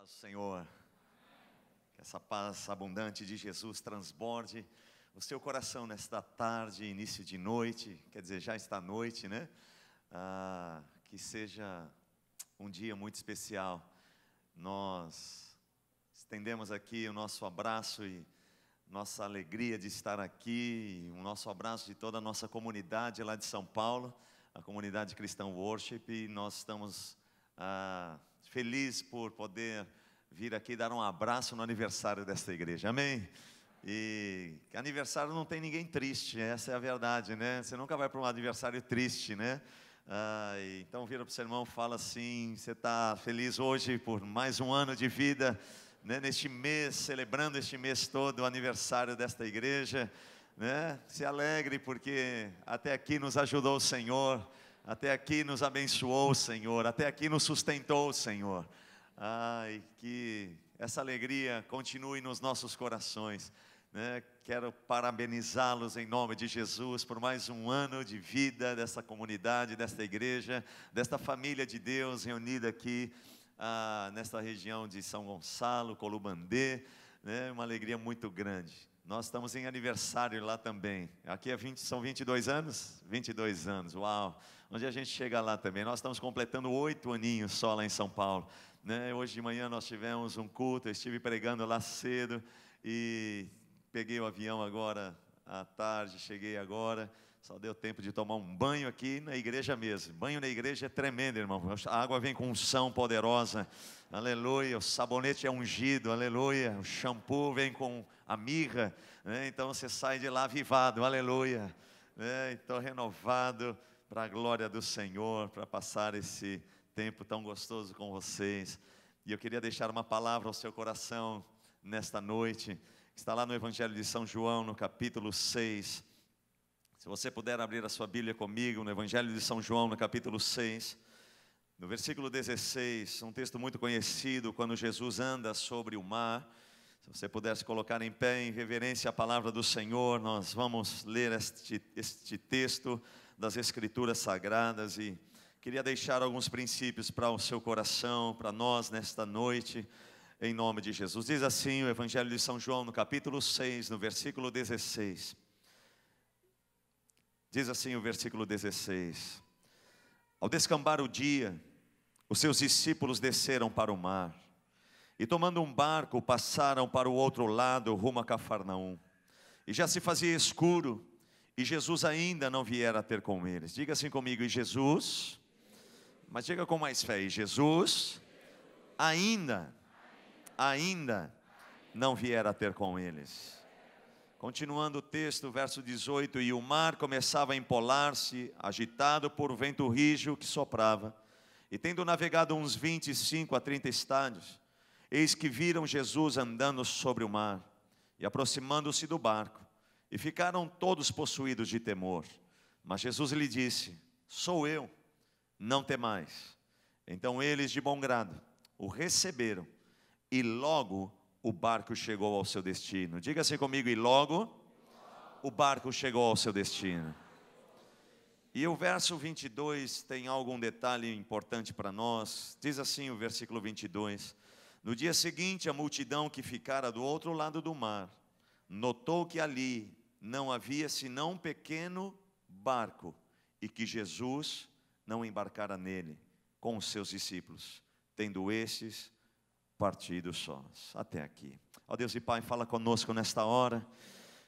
Paz do Senhor, que essa paz abundante de Jesus transborde o seu coração nesta tarde, início de noite, quer dizer, já está noite, né? Que seja um dia muito especial. Nós estendemos aqui o nosso abraço e nossa alegria de estar aqui, o nosso abraço de toda a nossa comunidade lá de São Paulo, a comunidade Cristão Worship, e nós estamos felizes por poder vir aqui dar um abraço no aniversário desta igreja, amém? E aniversário não tem ninguém triste, essa é a verdade, né? Você nunca vai para um aniversário triste, né? Então vira para o seu irmão e fala assim: você está feliz hoje por mais um ano de vida, né? Neste mês, celebrando este mês todo o aniversário desta igreja, né? Se alegre porque até aqui nos ajudou o Senhor, até aqui nos abençoou o Senhor, até aqui nos sustentou o Senhor. E que essa alegria continue nos nossos corações, né? Quero parabenizá-los em nome de Jesus por mais um ano de vida dessa comunidade, desta igreja, desta família de Deus reunida aqui nesta região de São Gonçalo, Colubandê, né? Uma alegria muito grande. Nós estamos em aniversário lá também. Aqui são 22 anos? 22 anos, uau! Onde a gente chega lá também. Nós estamos completando 8 aninhos só lá em São Paulo, né? Hoje de manhã nós tivemos um culto, eu estive pregando lá cedo e peguei o avião agora à tarde, cheguei agora. Só deu tempo de tomar um banho aqui na igreja mesmo. Banho na igreja é tremendo, irmão. A água vem com unção poderosa, aleluia. O sabonete é ungido, aleluia. O shampoo vem com a mirra, né? Então você sai de lá avivado, aleluia, né? Então renovado para a glória do Senhor, para passar esse tempo tão gostoso com vocês. E eu queria deixar uma palavra ao seu coração nesta noite. Está lá no Evangelho de São João, no capítulo 6. Se você puder abrir a sua Bíblia comigo, no Evangelho de São João, no capítulo 6, no versículo 16, um texto muito conhecido, quando Jesus anda sobre o mar. Se você puder se colocar em pé em reverência à palavra do Senhor, nós vamos ler este texto das Escrituras Sagradas e queria deixar alguns princípios para o seu coração, para nós nesta noite, em nome de Jesus. Diz assim o Evangelho de São João, no capítulo 6, no versículo 16. Diz assim o versículo 16: Ao descambar o dia, os seus discípulos desceram para o mar e tomando um barco passaram para o outro lado, rumo a Cafarnaum. E já se fazia escuro e Jesus ainda não viera ter com eles. Diga assim comigo: e Jesus, mas diga com mais fé: e Jesus ainda não viera ter com eles. Continuando o texto, verso 18: E o mar começava a empolar-se, agitado por vento rijo que soprava. E tendo navegado uns 25 a 30 estádios, eis que viram Jesus andando sobre o mar, e aproximando-se do barco, e ficaram todos possuídos de temor. Mas Jesus lhe disse: Sou eu, não temais. Então eles de bom grado o receberam, e logo o barco chegou ao seu destino. Diga assim comigo: e logo o barco chegou ao seu destino. E o verso 22 tem algum detalhe importante para nós. Diz assim o versículo 22: No dia seguinte, a multidão que ficara do outro lado do mar notou que ali não havia senão um pequeno barco, e que Jesus não embarcara nele com os seus discípulos, tendo estes partido sós. Até aqui. Ó Deus e Pai, fala conosco nesta hora.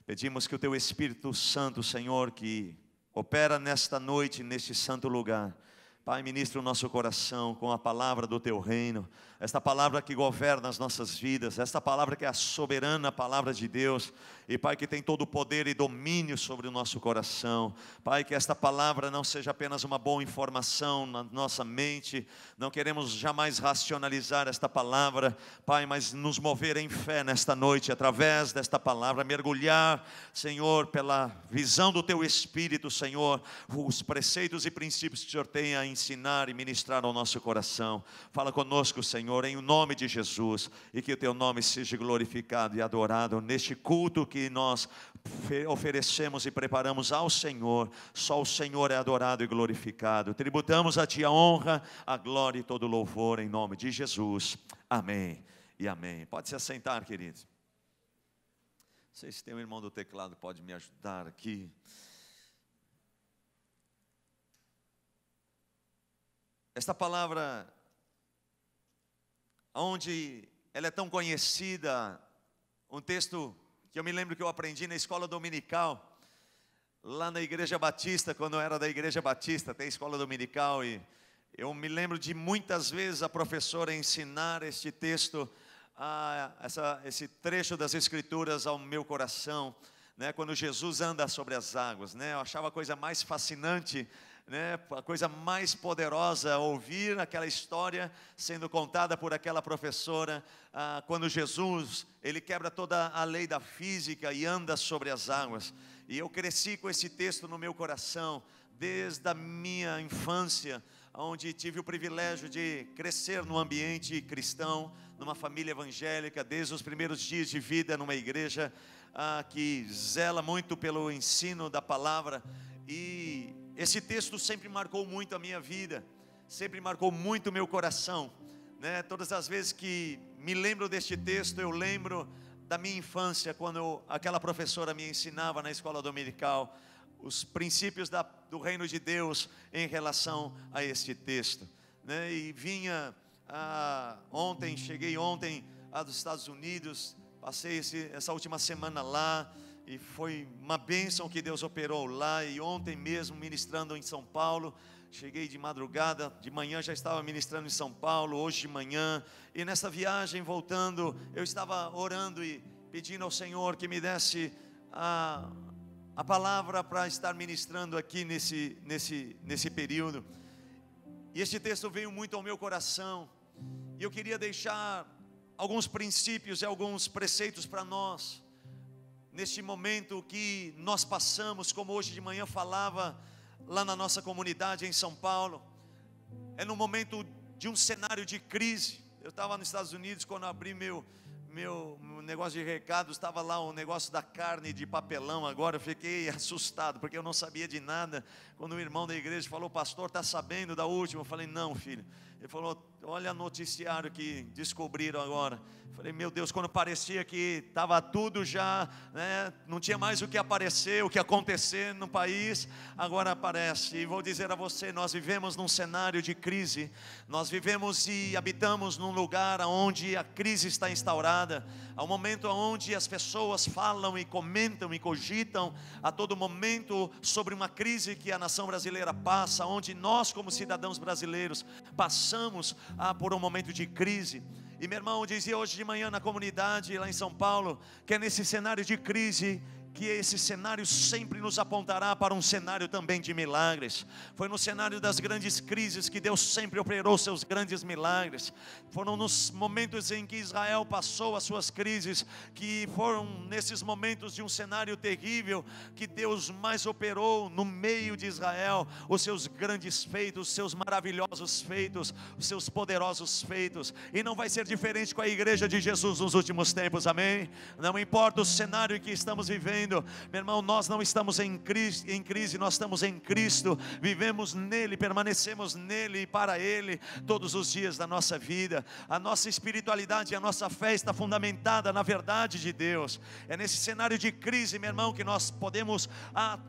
Pedimos que o Teu Espírito Santo, Senhor, que opera nesta noite, neste santo lugar, Pai, ministra o nosso coração com a palavra do Teu reino, esta palavra que governa as nossas vidas, esta palavra que é a soberana palavra de Deus, e Pai, que tem todo o poder e domínio sobre o nosso coração. Pai, que esta palavra não seja apenas uma boa informação na nossa mente, não queremos jamais racionalizar esta palavra, Pai, mas nos mover em fé nesta noite, através desta palavra, mergulhar, Senhor, pela visão do Teu Espírito, Senhor, os preceitos e princípios que o Senhor tem a ensinar e ministrar ao nosso coração. Fala conosco, Senhor, em nome de Jesus, e que o Teu nome seja glorificado e adorado neste culto que nós oferecemos e preparamos ao Senhor. Só o Senhor é adorado e glorificado. Tributamos a Ti a honra, a glória e todo o louvor em nome de Jesus. Amém e amém. Pode se assentar, queridos. Não sei se tem um irmão do teclado, pode me ajudar aqui. Esta palavra, onde ela é tão conhecida, um texto que eu me lembro que eu aprendi na escola dominical, lá na Igreja Batista, quando eu era da Igreja Batista, tem escola dominical, e eu me lembro de muitas vezes a professora ensinar este texto, esse trecho das Escrituras ao meu coração, né, quando Jesus anda sobre as águas, né, eu achava a coisa mais fascinante, né, a coisa mais poderosa, ouvir aquela história sendo contada por aquela professora, quando Jesus, ele quebra toda a lei da física e anda sobre as águas. E eu cresci com esse texto no meu coração, desde a minha infância, onde tive o privilégio de crescer num ambiente cristão, numa família evangélica, desde os primeiros dias de vida numa igreja que zela muito pelo ensino da palavra. E esse texto sempre marcou muito a minha vida, sempre marcou muito o meu coração, né? Todas as vezes que me lembro deste texto, eu lembro da minha infância, quando aquela professora me ensinava na escola dominical os princípios do reino de Deus em relação a este texto, né? E cheguei ontem dos Estados Unidos, passei essa última semana lá, e foi uma bênção que Deus operou lá. E ontem mesmo ministrando em São Paulo, cheguei de madrugada, de manhã já estava ministrando em São Paulo, hoje de manhã. E nessa viagem voltando, eu estava orando e pedindo ao Senhor que me desse a palavra para estar ministrando aqui nesse período. E este texto veio muito ao meu coração, e eu queria deixar alguns princípios e alguns preceitos para nós, neste momento que nós passamos, como hoje de manhã falava lá na nossa comunidade em São Paulo. É num momento de um cenário de crise. Eu estava nos Estados Unidos, quando abri meu negócio de recados, estava lá um negócio da carne de papelão. Agora eu fiquei assustado, porque eu não sabia de nada. Quando o irmão da igreja falou: pastor, está sabendo da última? Eu falei: não, filho. Ele falou: olha o noticiário que descobriram agora. Eu falei: meu Deus, quando parecia que estava tudo já, né, não tinha mais o que aparecer, o que acontecer no país, agora aparece. E vou dizer a você, nós vivemos num cenário de crise, nós vivemos e habitamos num lugar onde a crise está instaurada. Há um momento onde as pessoas falam e comentam e cogitam a todo momento sobre uma crise que a nação brasileira passa, onde nós, como cidadãos brasileiros, passamos por um momento de crise. E meu irmão dizia hoje de manhã na comunidade lá em São Paulo, que é nesse cenário de crise que esse cenário sempre nos apontará para um cenário também de milagres. Foi no cenário das grandes crises que Deus sempre operou seus grandes milagres. Foram nos momentos em que Israel passou as suas crises, que foram nesses momentos de um cenário terrível, que Deus mais operou no meio de Israel os seus grandes feitos, os seus maravilhosos feitos, os seus poderosos feitos. E não vai ser diferente com a igreja de Jesus nos últimos tempos, amém? Não importa o cenário em que estamos vivendo, meu irmão, nós não estamos em crise, nós estamos em Cristo, vivemos nele, permanecemos nele e para ele todos os dias da nossa vida. A nossa espiritualidade e a nossa fé está fundamentada na verdade de Deus. É nesse cenário de crise, meu irmão, que nós podemos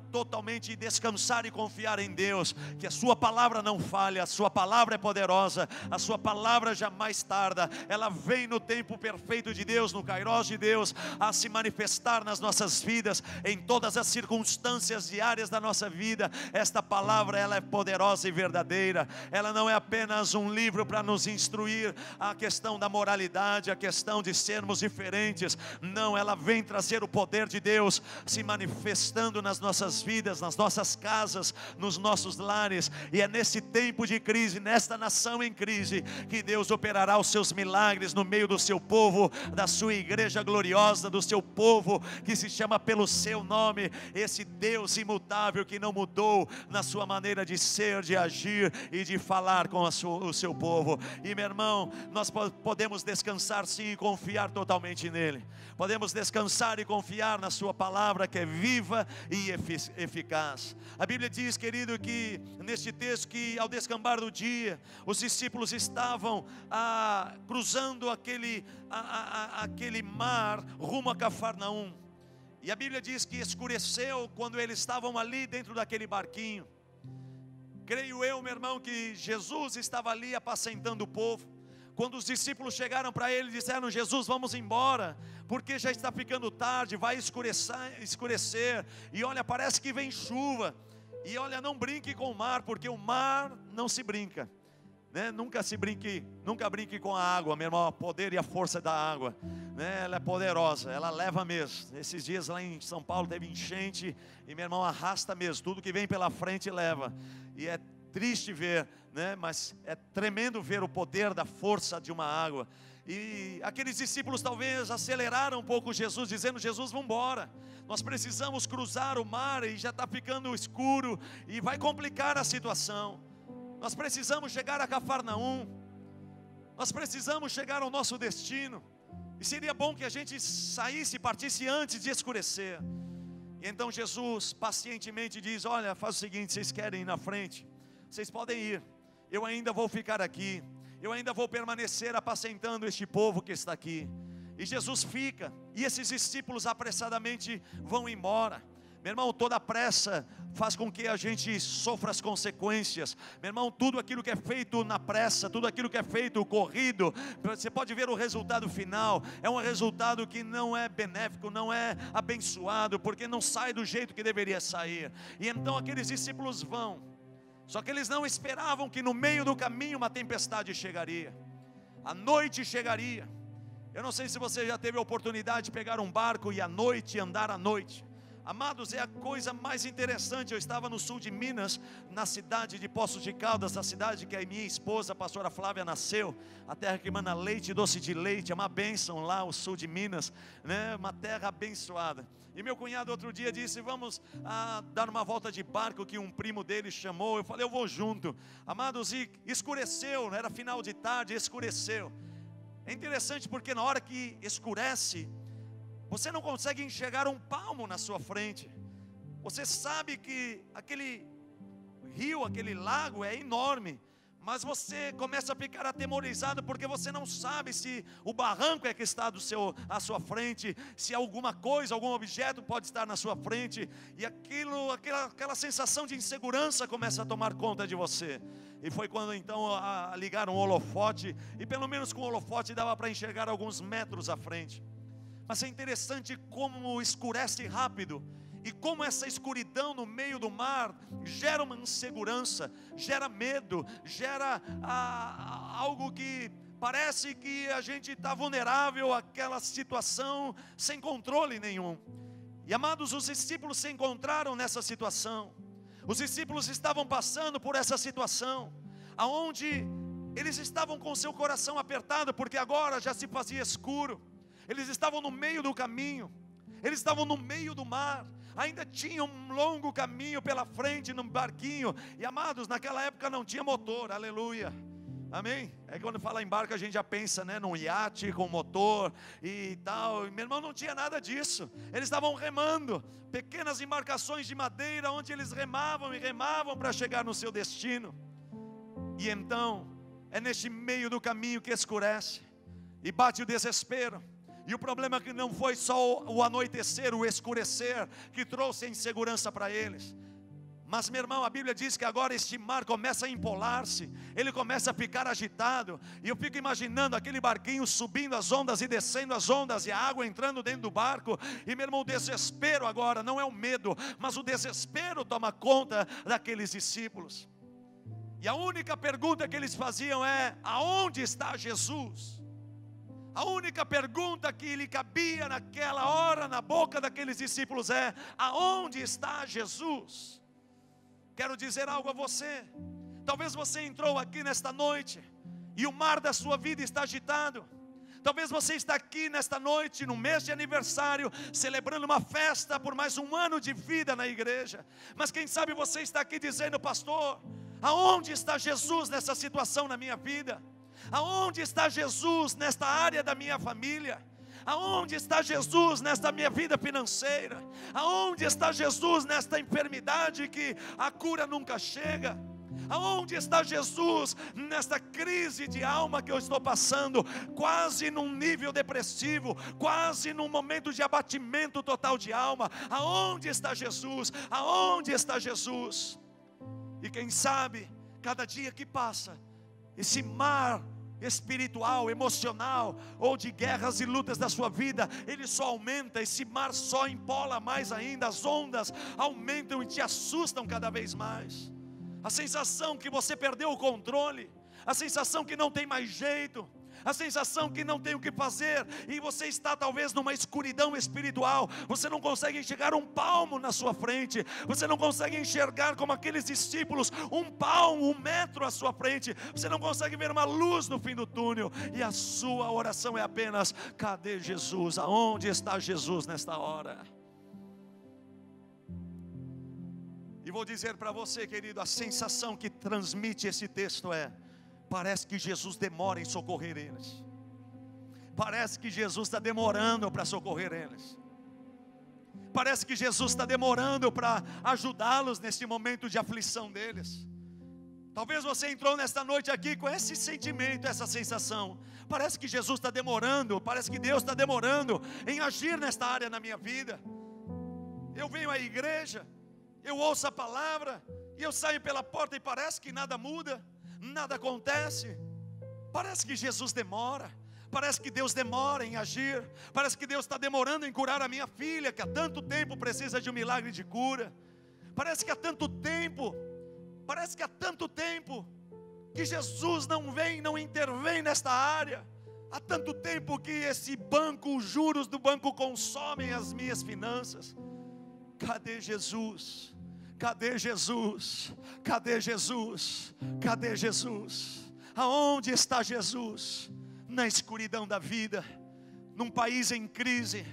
totalmente descansar e confiar em Deus, que a sua palavra não falha, a sua palavra é poderosa, a sua palavra jamais tarda, ela vem no tempo perfeito de Deus, no Kairos de Deus, a se manifestar nas nossas vidas, em todas as circunstâncias diárias da nossa vida. Esta palavra, ela é poderosa e verdadeira. Ela não é apenas um livro para nos instruir a questão da moralidade, a questão de sermos diferentes. Não, ela vem trazer o poder de Deus se manifestando nas nossas vidas, nas nossas casas, nos nossos lares. E é nesse tempo de crise, nesta nação em crise, que Deus operará os seus milagres no meio do seu povo, da sua igreja gloriosa, do seu povo que se chama pelo seu nome, esse Deus imutável que não mudou na sua maneira de ser, de agir e de falar com o seu povo. E meu irmão, nós podemos descansar sim e confiar totalmente nele. Podemos descansar e confiar na sua palavra, que é viva e eficaz. A Bíblia diz, querido, que neste texto, que ao descambar do dia, os discípulos estavam cruzando aquele mar rumo a Cafarnaum. E a Bíblia diz que escureceu quando eles estavam ali dentro daquele barquinho. Creio eu, meu irmão, que Jesus estava ali apacentando o povo. Quando os discípulos chegaram para ele e disseram: Jesus, vamos embora, porque já está ficando tarde, vai escurecer. E olha, parece que vem chuva. E olha, não brinque com o mar, porque o mar não se brinca, né? Nunca brinque com a água, meu irmão. O poder e a força da água, né? Ela é poderosa, ela leva mesmo. Esses dias lá em São Paulo teve enchente, e meu irmão, arrasta mesmo, tudo que vem pela frente leva. E é triste ver, né? Mas é tremendo ver o poder da força de uma água. E aqueles discípulos talvez aceleraram um pouco Jesus, dizendo: Jesus, vamos embora, nós precisamos cruzar o mar e já está ficando escuro e vai complicar a situação. Nós precisamos chegar a Cafarnaum, nós precisamos chegar ao nosso destino, e seria bom que a gente saísse e partisse antes de escurecer. E então Jesus pacientemente diz: olha, faz o seguinte, vocês querem ir na frente? Vocês podem ir, eu ainda vou ficar aqui, eu ainda vou permanecer apacentando este povo que está aqui. E Jesus fica, e esses discípulos apressadamente vão embora. Meu irmão, toda pressa faz com que a gente sofra as consequências. Meu irmão, tudo aquilo que é feito na pressa, tudo aquilo que é feito corrido, você pode ver o resultado final. É um resultado que não é benéfico, não é abençoado, porque não sai do jeito que deveria sair. E então aqueles discípulos vão. Só que eles não esperavam que no meio do caminho uma tempestade chegaria. A noite chegaria. Eu não sei se você já teve a oportunidade de pegar um barco e à noite andar à noite. Amados, é a coisa mais interessante. Eu estava no sul de Minas, na cidade de Poços de Caldas, a cidade que a minha esposa, a pastora Flávia, nasceu. A terra que emana leite, doce de leite, é uma bênção lá, o sul de Minas, né? Uma terra abençoada. E meu cunhado outro dia disse: vamos dar uma volta de barco, que um primo dele chamou. Eu falei: eu vou junto. Amados, e escureceu, era final de tarde, escureceu. É interessante porque na hora que escurece, você não consegue enxergar um palmo na sua frente. Você sabe que aquele rio, aquele lago é enorme, mas você começa a ficar atemorizado, porque você não sabe se o barranco é que está à sua frente, se alguma coisa, algum objeto pode estar na sua frente. E aquela sensação de insegurança começa a tomar conta de você. E foi quando então ligaram um holofote, e pelo menos com o holofote dava para enxergar alguns metros à frente. Mas é interessante como escurece rápido, e como essa escuridão no meio do mar gera uma insegurança, gera medo, gera algo que parece que a gente está vulnerável àquela situação, sem controle nenhum. E amados, os discípulos se encontraram nessa situação. Os discípulos estavam passando por essa situação, aonde eles estavam com seu coração apertado, porque agora já se fazia escuro. Eles estavam no meio do caminho, eles estavam no meio do mar, ainda tinham um longo caminho pela frente num barquinho. E amados, naquela época não tinha motor, aleluia, amém? É quando fala em barco a gente já pensa, né, num iate com motor e tal. E meu irmão, não tinha nada disso. Eles estavam remando, pequenas embarcações de madeira, onde eles remavam e remavam para chegar no seu destino. E então, é neste meio do caminho que escurece e bate o desespero. E o problema é que não foi só o anoitecer, o escurecer, que trouxe a insegurança para eles. Mas meu irmão, a Bíblia diz que agora este mar começa a empolar-se, ele começa a ficar agitado. E eu fico imaginando aquele barquinho subindo as ondas e descendo as ondas, e a água entrando dentro do barco. E meu irmão, o desespero agora não é o medo, mas o desespero toma conta daqueles discípulos. E a única pergunta que eles faziam é: aonde está Jesus? A única pergunta que lhe cabia naquela hora na boca daqueles discípulos é: aonde está Jesus? Quero dizer algo a você. Talvez você entrou aqui nesta noite e o mar da sua vida está agitado. Talvez você está aqui nesta noite, no mês de aniversário, celebrando uma festa por mais um ano de vida na igreja. Mas quem sabe você está aqui dizendo: pastor, aonde está Jesus nessa situação na minha vida? Aonde está Jesus nesta área da minha família? Aonde está Jesus nesta minha vida financeira? Aonde está Jesus nesta enfermidade que a cura nunca chega? Aonde está Jesus nesta crise de alma que eu estou passando, quase num nível depressivo, quase num momento de abatimento total de alma? Aonde está Jesus? Aonde está Jesus? E quem sabe, cada dia que passa, esse mar espiritual, emocional, ou de guerras e lutas da sua vida, ele só aumenta, esse mar só empola mais ainda, as ondas aumentam e te assustam cada vez mais. A sensação que você perdeu o controle, a sensação que não tem mais jeito, a sensação que não tem o que fazer, e você está talvez numa escuridão espiritual, você não consegue enxergar um palmo na sua frente, você não consegue enxergar como aqueles discípulos, um palmo, 1 metro à sua frente, você não consegue ver uma luz no fim do túnel, e a sua oração é apenas: cadê Jesus? Aonde está Jesus nesta hora? E vou dizer para você, querido, a sensação que transmite esse texto é: parece que Jesus demora em socorrer eles. Parece que Jesus está demorando para socorrer eles. Parece que Jesus está demorando para ajudá-los neste momento de aflição deles. Talvez você entrou nesta noite aqui com esse sentimento, essa sensação: parece que Jesus está demorando, parece que Deus está demorando em agir nesta área na minha vida. Eu venho à igreja, eu ouço a palavra, e eu saio pela porta e parece que nada muda, nada acontece. Parece que Jesus demora, parece que Deus demora em agir, parece que Deus está demorando em curar a minha filha, que há tanto tempo precisa de um milagre de cura. Parece que há tanto tempo que Jesus não vem, não intervém nesta área. Há tanto tempo que esse banco, os juros do banco consomem as minhas finanças. Cadê Jesus? Cadê Jesus? Cadê Jesus? Cadê Jesus? Aonde está Jesus? Na escuridão da vida, num país em crise,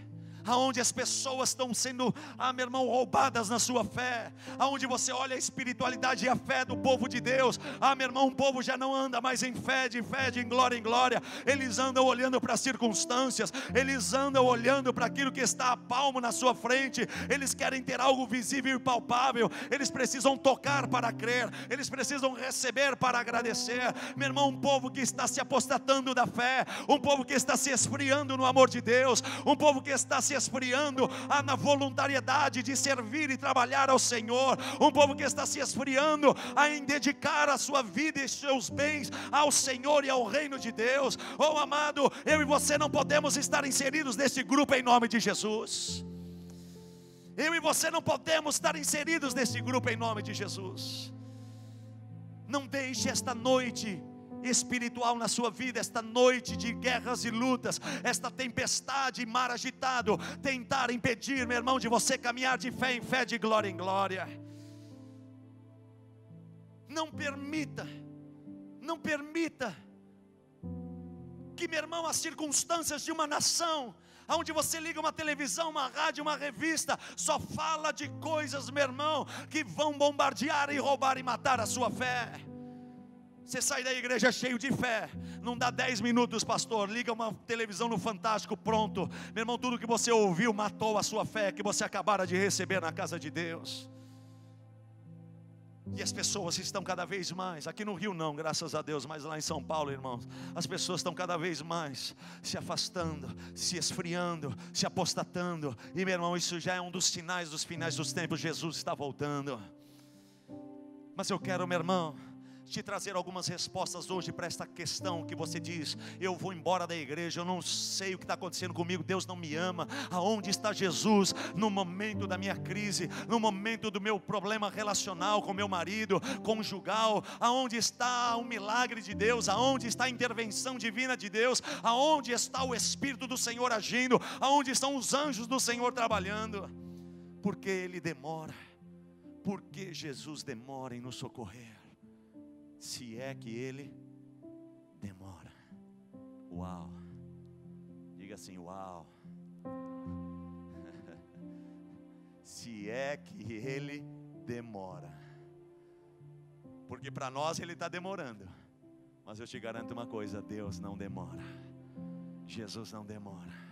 aonde as pessoas estão sendo, meu irmão, roubadas na sua fé, aonde você olha a espiritualidade e a fé do povo de Deus, meu irmão, o povo já não anda mais em fé, de glória em glória, eles andam olhando para as circunstâncias, eles andam olhando para aquilo que está a palmo na sua frente, eles querem ter algo visível e palpável, eles precisam tocar para crer, eles precisam receber para agradecer. Meu irmão, um povo que está se apostatando da fé, um povo que está se esfriando no amor de Deus, um povo que está se esfriando na voluntariedade de servir e trabalhar ao Senhor, um povo que está se esfriando em dedicar a sua vida e seus bens ao Senhor e ao reino de Deus. Oh amado, eu e você não podemos estar inseridos nesse grupo em nome de Jesus. Eu e você não podemos estar inseridos nesse grupo em nome de Jesus. Não deixe esta noite espiritual na sua vida, esta noite de guerras e lutas, esta tempestade e mar agitado, tentar impedir, meu irmão, de você caminhar de fé em fé, de glória em glória. Não permita que, meu irmão, as circunstâncias de uma nação, onde você liga uma televisão, uma rádio, uma revista, só fala de coisas, meu irmão, que vão bombardear e roubar e matar a sua fé. Você sai da igreja cheio de fé, não dá 10 minutos, pastor, liga uma televisão no Fantástico, pronto, meu irmão, tudo que você ouviu matou a sua fé, que você acabara de receber na casa de Deus. E as pessoas estão cada vez mais, aqui no Rio não, graças a Deus, mas lá em São Paulo, irmãos, as pessoas estão cada vez mais se afastando, se esfriando, se apostatando. E meu irmão, isso já é um dos sinais dos finais dos tempos. Jesus está voltando. Mas eu quero, meu irmão, te trazer algumas respostas hoje para esta questão que você diz: eu vou embora da igreja, eu não sei o que está acontecendo comigo, Deus não me ama. Aonde está Jesus no momento da minha crise, no momento do meu problema relacional com meu marido, conjugal? Aonde está o milagre de Deus? Aonde está a intervenção divina de Deus? Aonde está o Espírito do Senhor agindo? Aonde estão os anjos do Senhor trabalhando? Porque Ele demora, porque Jesus demora em nos socorrer, se é que Ele demora. Uau! Diga assim: uau. Se é que Ele demora. Porque para nós Ele está demorando. Mas eu te garanto uma coisa: Deus não demora. Jesus não demora.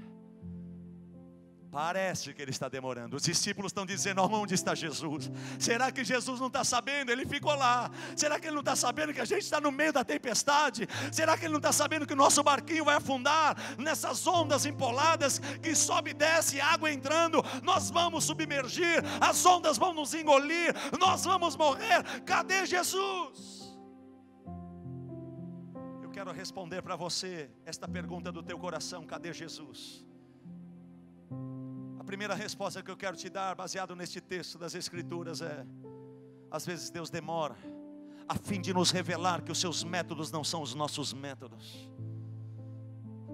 Parece que Ele está demorando. Os discípulos estão dizendo: onde está Jesus? Será que Jesus não está sabendo? Ele ficou lá. Será que Ele não está sabendo que a gente está no meio da tempestade? Será que Ele não está sabendo que o nosso barquinho vai afundar nessas ondas empoladas, que sobe e desce, água entrando? Nós vamos submergir, as ondas vão nos engolir, nós vamos morrer. Cadê Jesus? Eu quero responder para você esta pergunta do teu coração: cadê Jesus? A primeira resposta que eu quero te dar, baseado neste texto das Escrituras, é: às vezes Deus demora, a fim de nos revelar que os seus métodos não são os nossos métodos.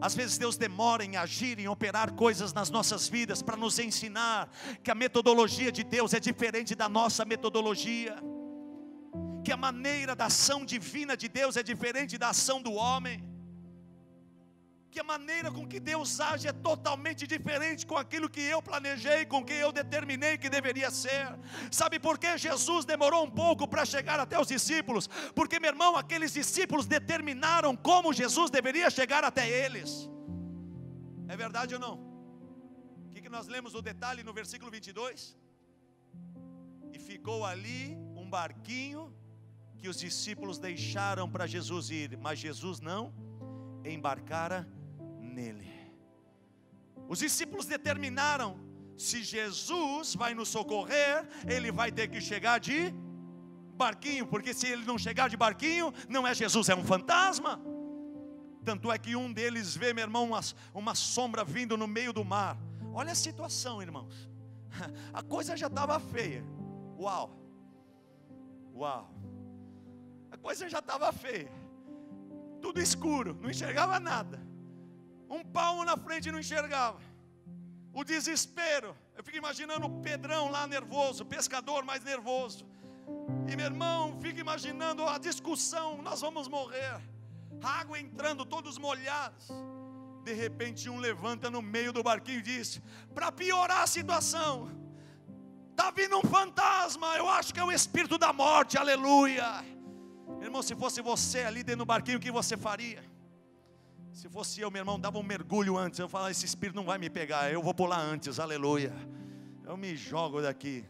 Às vezes Deus demora em agir, em operar coisas nas nossas vidas, para nos ensinar que a metodologia de Deus é diferente da nossa metodologia, que a maneira da ação divina de Deus é diferente da ação do homem, que a maneira com que Deus age é totalmente diferente com aquilo que eu planejei, com que eu determinei que deveria ser. Sabe por que Jesus demorou um pouco para chegar até os discípulos? Porque, meu irmão, aqueles discípulos determinaram como Jesus deveria chegar até eles. É verdade ou não? O que nós lemos no detalhe no versículo 22? E ficou ali um barquinho que os discípulos deixaram para Jesus ir, mas Jesus não embarcara nele. Os discípulos determinaram: se Jesus vai nos socorrer, Ele vai ter que chegar de barquinho, porque se Ele não chegar de barquinho, não é Jesus, é um fantasma. Tanto é que um deles vê, meu irmão, uma sombra vindo no meio do mar. Olha a situação, irmãos. A coisa já estava feia. Uau. A coisa já estava feia. Tudo escuro, não enxergava nada. Um palmo na frente não enxergava. O desespero. Eu fico imaginando o Pedrão lá nervoso, pescador mais nervoso. E meu irmão, fico imaginando a discussão: nós vamos morrer. A água entrando, todos molhados. De repente um levanta no meio do barquinho e diz: para piorar a situação, está vindo um fantasma, eu acho que é o espírito da morte, aleluia. Irmão, se fosse você ali dentro do barquinho, o que você faria? Se fosse eu, meu irmão, dava um mergulho antes. Eu falava: esse espírito não vai me pegar, eu vou pular antes, aleluia. Eu me jogo daqui.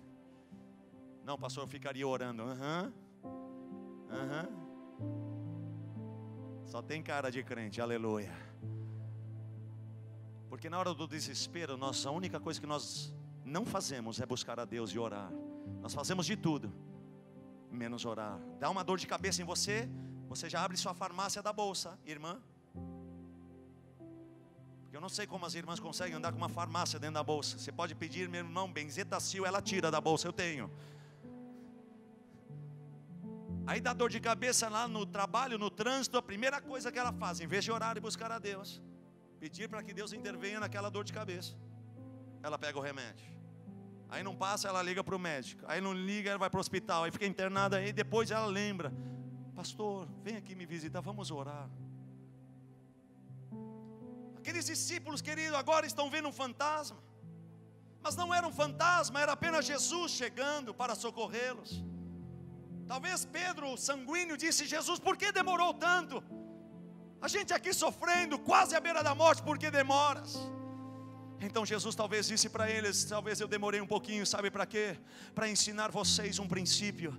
Não, pastor, eu ficaria orando. Só tem cara de crente, aleluia. Porque na hora do desespero, a única coisa que nós não fazemos é buscar a Deus e orar. Nós fazemos de tudo menos orar. Dá uma dor de cabeça em você, você já abre sua farmácia da bolsa, irmã. Porque eu não sei como as irmãs conseguem andar com uma farmácia dentro da bolsa. Você pode pedir, meu irmão, Benzetacil, ela tira da bolsa, eu tenho. Aí dá dor de cabeça lá no trabalho, no trânsito, a primeira coisa que ela faz, em vez de orar e buscar a Deus, pedir para que Deus intervenha naquela dor de cabeça, ela pega o remédio. Aí não passa, ela liga para o médico. Aí não liga, ela vai para o hospital. Aí fica internada, aí depois ela lembra: pastor, vem aqui me visitar, vamos orar. Aqueles discípulos, querido, agora estão vendo um fantasma. Mas não era um fantasma, era apenas Jesus chegando para socorrê-los. Talvez Pedro, sanguíneo, disse: Jesus, por que demorou tanto? A gente aqui sofrendo, quase à beira da morte, por que demoras? Então Jesus talvez disse para eles: talvez eu demorei um pouquinho, sabe para quê? Para ensinar vocês um princípio.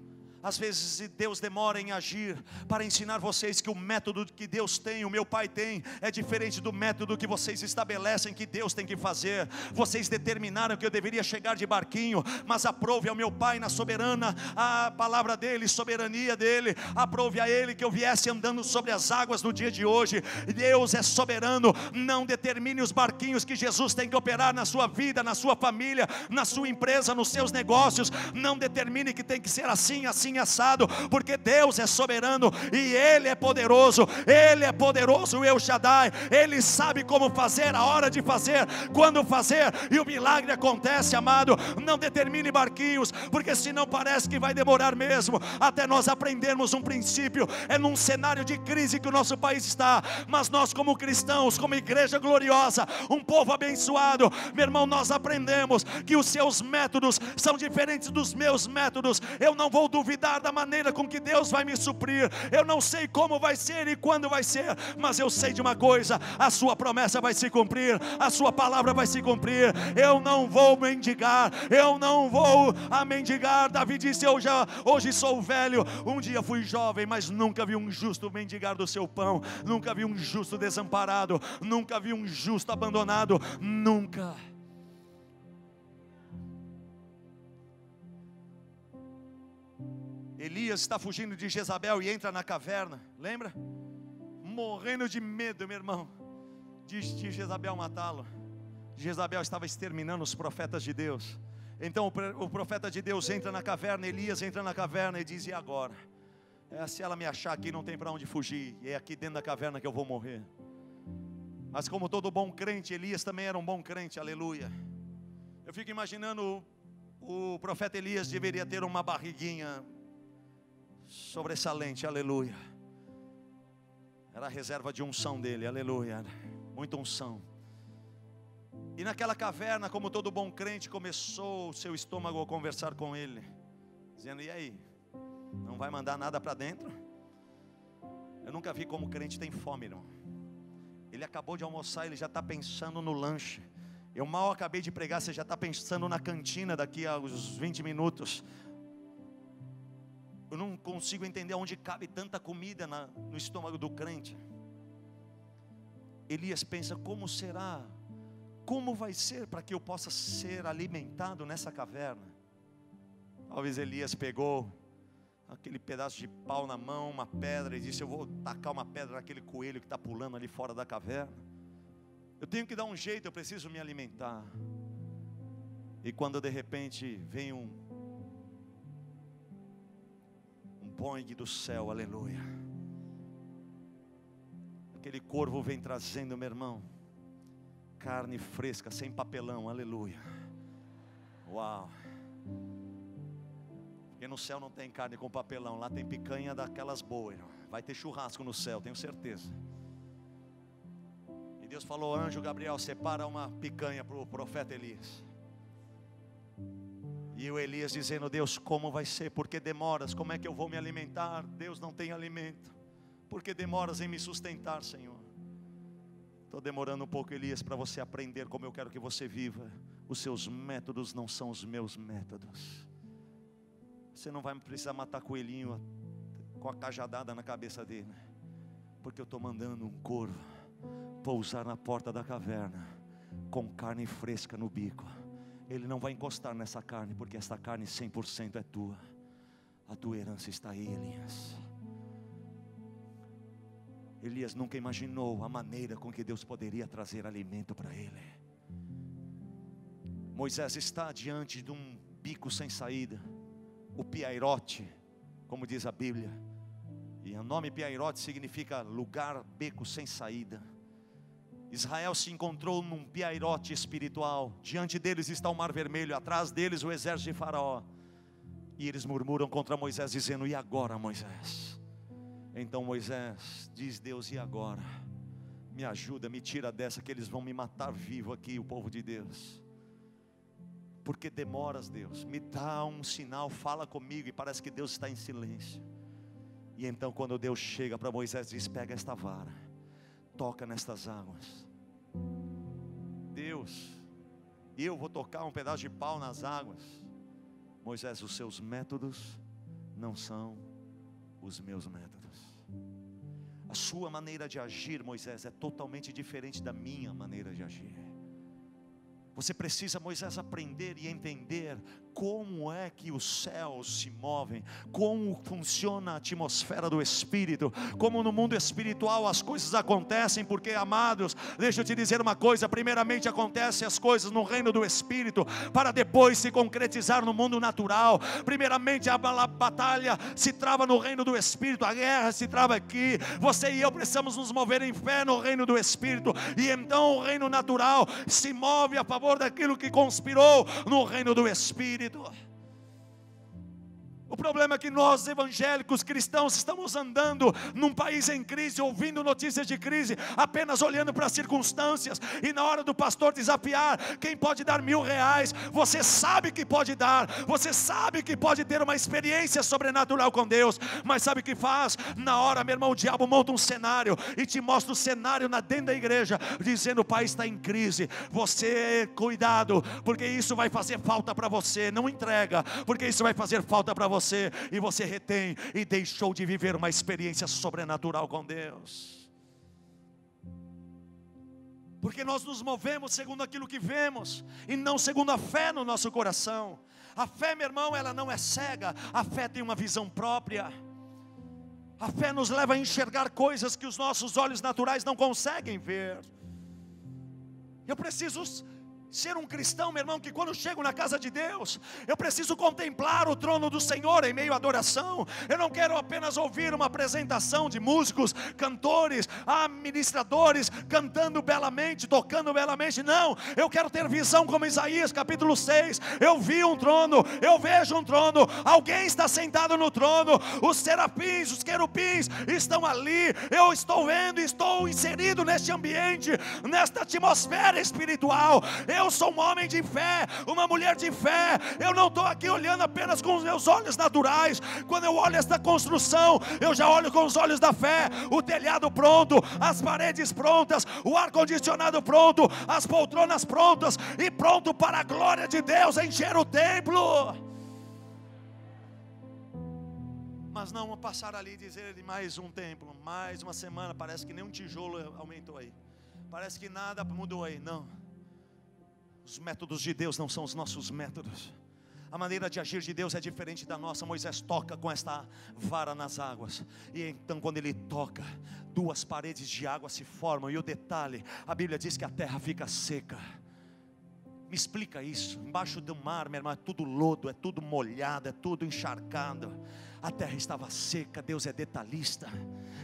Às vezes Deus demora em agir para ensinar vocês que o método que Deus tem, o meu Pai tem, é diferente do método que vocês estabelecem que Deus tem que fazer. Vocês determinaram que eu deveria chegar de barquinho, mas aprove ao meu Pai na soberana a palavra dele, soberania dele. Aprove a ele que eu viesse andando sobre as águas no dia de hoje. Deus é soberano. Não determine os barquinhos que Jesus tem que operar na sua vida, na sua família, na sua empresa, nos seus negócios. Não determine que tem que ser assim, assim assim assado, porque Deus é soberano e Ele é poderoso. Ele é poderoso, o El Shaddai. Ele sabe como fazer, a hora de fazer, quando fazer, e o milagre acontece, amado. Não determine barquinhos, porque senão parece que vai demorar mesmo até nós aprendermos um princípio. É num cenário de crise que o nosso país está, mas nós, como cristãos, como igreja gloriosa, um povo abençoado, meu irmão, nós aprendemos que os seus métodos são diferentes dos meus métodos. Eu não vou duvidar da maneira com que Deus vai me suprir. Eu não sei como vai ser e quando vai ser, mas eu sei de uma coisa: a sua promessa vai se cumprir, a sua palavra vai se cumprir. Eu não vou mendigar, eu não vou mendigar. Davi disse: hoje sou velho, um dia fui jovem, mas nunca vi um justo mendigar do seu pão, nunca vi um justo desamparado, nunca vi um justo abandonado, nunca. Elias está fugindo de Jezabel e entra na caverna, lembra? Morrendo de medo, meu irmão, de Jezabel matá-lo. Jezabel estava exterminando os profetas de Deus. Então o profeta de Deus entra na caverna, Elias entra na caverna e diz: e agora? Se ela me achar aqui, não tem para onde fugir, é aqui dentro da caverna que eu vou morrer. Mas como todo bom crente, Elias também era um bom crente, aleluia. Eu fico imaginando, o profeta Elias deveria ter uma barriguinha sobressalente, aleluia. Era a reserva de unção dele, aleluia. Muita unção. E naquela caverna, como todo bom crente, começou o seu estômago a conversar com ele, dizendo: e aí, não vai mandar nada para dentro? Eu nunca vi como crente tem fome, irmão. Ele acabou de almoçar, ele já está pensando no lanche. Eu mal acabei de pregar, você já está pensando na cantina daqui a uns 20 minutos. Eu não consigo entender onde cabe tanta comida no estômago do crente. Elias pensa: como será? Como vai ser para que eu possa ser alimentado nessa caverna? Talvez Elias pegou aquele pedaço de pau na mão, uma pedra, e disse: eu vou tacar uma pedra naquele coelho que está pulando ali fora da caverna. Eu tenho que dar um jeito, eu preciso me alimentar. E quando de repente vem um Boeing do céu, aleluia. Aquele corvo vem trazendo, meu irmão, carne fresca, sem papelão, aleluia. Uau. Porque no céu não tem carne com papelão, lá tem picanha daquelas boas. Vai ter churrasco no céu, tenho certeza. E Deus falou: anjo Gabriel, separa uma picanha para o profeta Elias. E o Elias dizendo: Deus, como vai ser? Por que demoras? Como é que eu vou me alimentar? Deus, não tem alimento. Por que demoras em me sustentar, Senhor? Estou demorando um pouco, Elias, para você aprender como eu quero que você viva. Os seus métodos não são os meus métodos. Você não vai precisar matar coelhinho com a cajadada na cabeça dele, porque eu estou mandando um corvo pousar na porta da caverna com carne fresca no bico. Ele não vai encostar nessa carne, porque essa carne 100% é tua. A tua herança está aí, Elias. Elias nunca imaginou a maneira com que Deus poderia trazer alimento para ele. Moisés está diante de um bico sem saída, o Piairote, como diz a Bíblia. E o nome Piairote significa lugar, beco sem saída. Israel se encontrou num Piairote espiritual. Diante deles está o Mar Vermelho, atrás deles o exército de Faraó. E eles murmuram contra Moisés, dizendo: e agora, Moisés? Então Moisés diz: Deus, e agora? Me ajuda, me tira dessa, que eles vão me matar vivo aqui, o povo de Deus. Porque demoras, Deus? Me dá um sinal, fala comigo. E parece que Deus está em silêncio. E então quando Deus chega para Moisés, diz: pega esta vara, toca nestas águas. Deus, eu vou tocar um pedaço de pau nas águas. Moisés, os seus métodos não são os meus métodos. A sua maneira de agir, Moisés, é totalmente diferente da minha maneira de agir. Você precisa, Moisés, aprender e entender como é que os céus se movem, como funciona a atmosfera do Espírito, como no mundo espiritual as coisas acontecem, porque, amados, deixa eu te dizer uma coisa: primeiramente acontecem as coisas no reino do Espírito, para depois se concretizar no mundo natural. Primeiramente a batalha se trava no reino do Espírito, a guerra se trava aqui. Você e eu precisamos nos mover em fé no reino do Espírito, e então o reino natural se move a favor daquilo que conspirou no reino do Espírito. O problema é que nós, evangélicos cristãos, estamos andando num país em crise, ouvindo notícias de crise, apenas olhando para as circunstâncias, e na hora do pastor desafiar quem pode dar R$1000, você sabe que pode dar, você sabe que pode ter uma experiência sobrenatural com Deus, mas sabe o que faz? Na hora, meu irmão, o diabo monta um cenário e te mostra o cenário dentro da igreja, dizendo: o país está em crise, você, cuidado, porque isso vai fazer falta para você. Não entrega, porque isso vai fazer falta para você. E você retém, e deixou de viver uma experiência sobrenatural com Deus, porque nós nos movemos segundo aquilo que vemos, e não segundo a fé no nosso coração. A fé, meu irmão, ela não é cega, a fé tem uma visão própria. A fé nos leva a enxergar coisas que os nossos olhos naturais não conseguem ver. Eu preciso ser um cristão, meu irmão, que quando chego na casa de Deus, eu preciso contemplar o trono do Senhor em meio à adoração. Eu não quero apenas ouvir uma apresentação de músicos, cantores, ministradores, cantando belamente, tocando belamente. Não, eu quero ter visão como Isaías capítulo 6, eu vi um trono, eu vejo um trono, alguém está sentado no trono, os serafins, os querubins estão ali, eu estou vendo, estou inserido neste ambiente, nesta atmosfera espiritual. Eu sou um homem de fé, uma mulher de fé. Eu não estou aqui olhando apenas com os meus olhos naturais. Quando eu olho esta construção, eu já olho com os olhos da fé. O telhado pronto, as paredes prontas, o ar-condicionado pronto, as poltronas prontas, e pronto para a glória de Deus encher o templo. Mas não passar ali e dizer: mais um templo, mais uma semana, parece que nem um tijolo aumentou aí, parece que nada mudou aí. Não. Os métodos de Deus não são os nossos métodos. A maneira de agir de Deus é diferente da nossa. Moisés toca com esta vara nas águas, e então quando ele toca, 2 paredes de água se formam. E o detalhe, a Bíblia diz que a terra fica seca. Me explica isso. Embaixo do mar, meu irmão, é tudo lodo, é tudo molhado, é tudo encharcado. A terra estava seca. Deus é detalhista.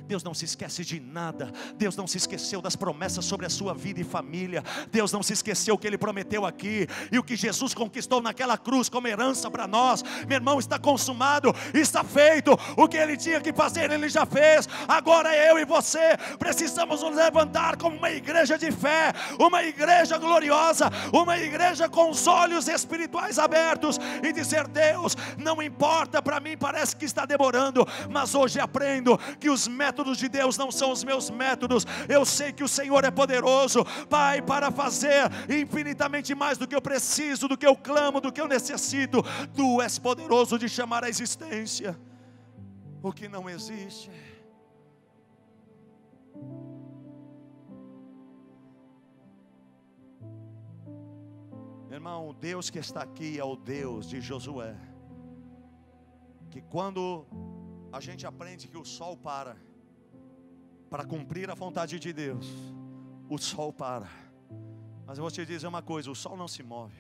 Deus não se esquece de nada. Deus não se esqueceu das promessas sobre a sua vida e família. Deus não se esqueceu o que Ele prometeu aqui, e o que Jesus conquistou naquela cruz como herança para nós. Meu irmão, está consumado, está feito. O que Ele tinha que fazer, Ele já fez. Agora eu e você precisamos nos levantar como uma igreja de fé, uma igreja gloriosa, uma igreja com os olhos espirituais abertos, e dizer: Deus, não importa, para mim parece que está demorando, mas hoje aprendo que os métodos de Deus não são os meus métodos. Eu sei que o Senhor é poderoso, Pai, para fazer infinitamente mais do que eu preciso, do que eu clamo, do que eu necessito. Tu és poderoso de chamar à existência o que não existe. Meu irmão, o Deus que está aqui é o Deus de Josué, que quando a gente aprende que o sol para cumprir a vontade de Deus, o sol para. Mas eu vou te dizer uma coisa: o sol não se move.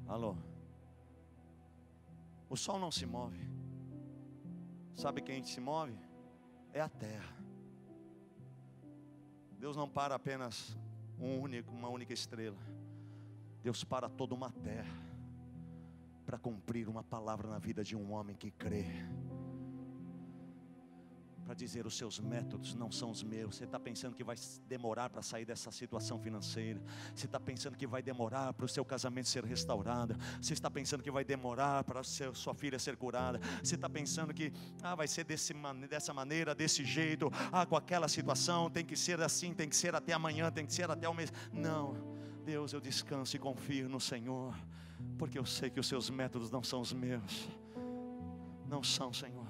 Alô? O sol não se move. Sabe quem se move? É a terra. Deus não para apenas uma única estrela. Deus para toda uma terra para cumprir uma palavra na vida de um homem que crê, para dizer: os seus métodos não são os meus. Você está pensando que vai demorar para sair dessa situação financeira? Você está pensando que vai demorar para o seu casamento ser restaurado? Você está pensando que vai demorar para sua filha ser curada? Você está pensando que vai ser dessa maneira, desse jeito, com aquela situação, tem que ser assim, tem que ser até amanhã, tem que ser até o mês? Não, Deus, eu descanso e confio no Senhor, porque eu sei que os seus métodos não são os meus. Não são, Senhor.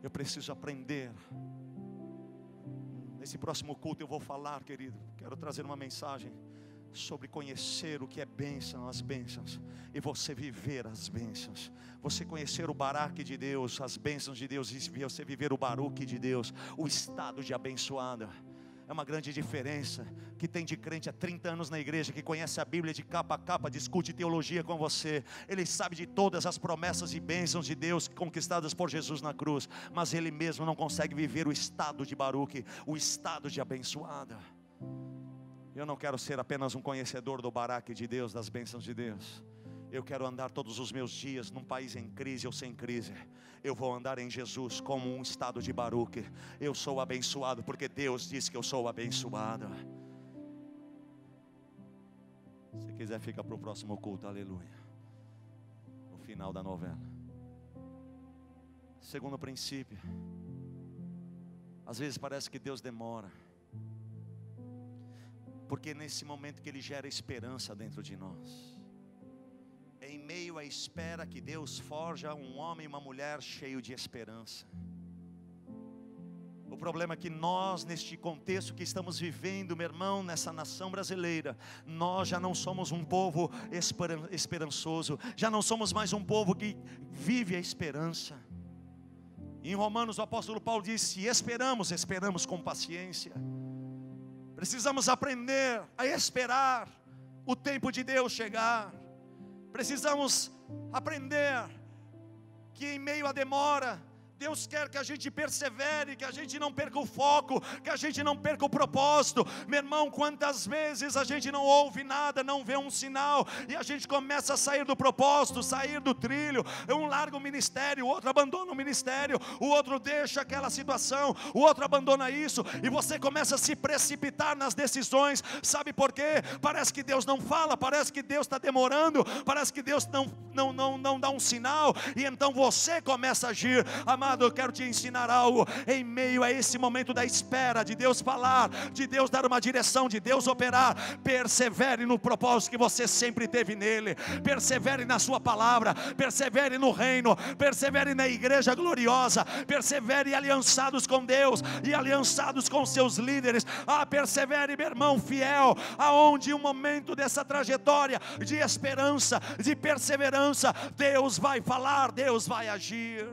Eu preciso aprender. Nesse próximo culto eu vou falar, querido. Quero trazer uma mensagem sobre conhecer o que é bênção, as bênçãos, e você viver as bênçãos. Você conhecer o Baraque de Deus, as bênçãos de Deus, e você viver o Baruque de Deus, o estado de abençoado. É uma grande diferença que tem de crente há 30 anos na igreja, que conhece a Bíblia de capa a capa, discute teologia com você. Ele sabe de todas as promessas e bênçãos de Deus conquistadas por Jesus na cruz, mas ele mesmo não consegue viver o estado de Baruque, o estado de abençoado. Eu não quero ser apenas um conhecedor do Baraque de Deus, das bênçãos de Deus. Eu quero andar todos os meus dias num país em crise ou sem crise. Eu vou andar em Jesus como um estado de Baruque. Eu sou abençoado porque Deus disse que eu sou abençoado. Se quiser, fica para o próximo culto, aleluia. No final da novela. Segundo princípio, às vezes parece que Deus demora, porque nesse momento que Ele gera esperança dentro de nós. Em meio à espera que Deus forja um homem e uma mulher cheio de esperança. O problema é que nós, neste contexto que estamos vivendo, meu irmão, nessa nação brasileira, nós já não somos um povo esperançoso, já não somos mais um povo que vive a esperança. Em Romanos o apóstolo Paulo disse: esperamos com paciência. Precisamos aprender a esperar o tempo de Deus chegar. Precisamos aprender que em meio à demora, Deus quer que a gente persevere, que a gente não perca o foco, que a gente não perca o propósito. Meu irmão, quantas vezes a gente não ouve nada, não vê um sinal, e a gente começa a sair do propósito, sair do trilho. Um larga o ministério, o outro abandona o ministério, o outro deixa aquela situação, o outro abandona isso, e você começa a se precipitar nas decisões. Sabe por quê? Parece que Deus não fala, parece que Deus está demorando, parece que Deus não dá um sinal, e então você começa a agir. Amado, eu quero te ensinar algo. Em meio a esse momento da espera, de Deus falar, de Deus dar uma direção, de Deus operar, persevere no propósito que você sempre teve nele. Persevere na sua palavra, persevere no reino, persevere na igreja gloriosa, persevere aliançados com Deus e aliançados com seus líderes. Persevere, meu irmão fiel, aonde um momento dessa trajetória de esperança, de perseverança, Deus vai falar, Deus vai agir.